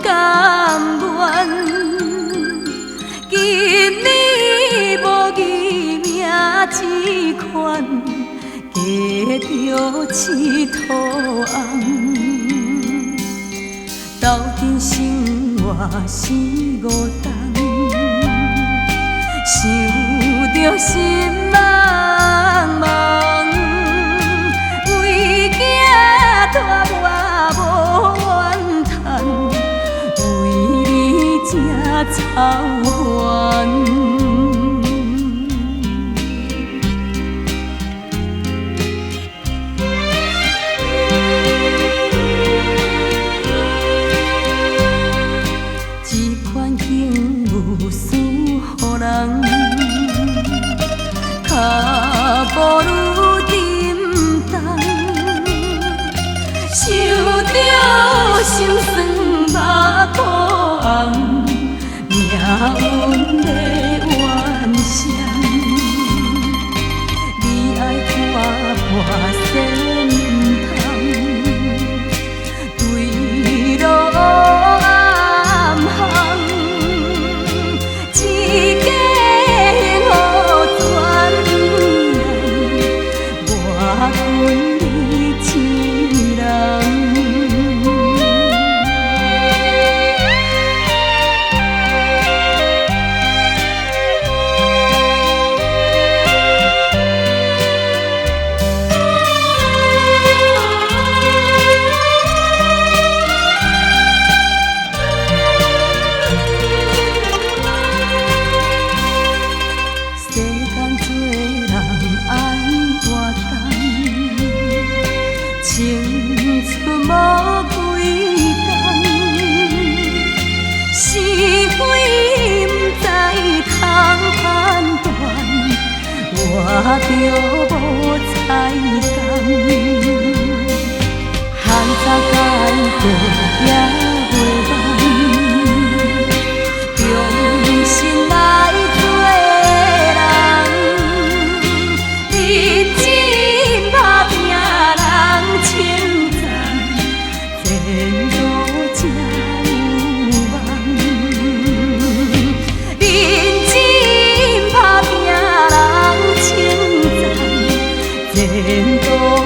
甘愿。今年无义命一款，加着刺土红。斗阵生活生5冬，想着心茫茫，为囝大我无怨叹，为你才操烦。脚步愈沉重，想着心酸目苦红，命运的怨声。你爱看破身痛，对路暗巷，一家幸福全我困你一人。世间多人爱活动，青春无几天，是非不知通判断，我着无彩工，汉早间过也袂晚，重新来做人，认真打拼人称赞，前途才有望。认真打拼人称赞，前途。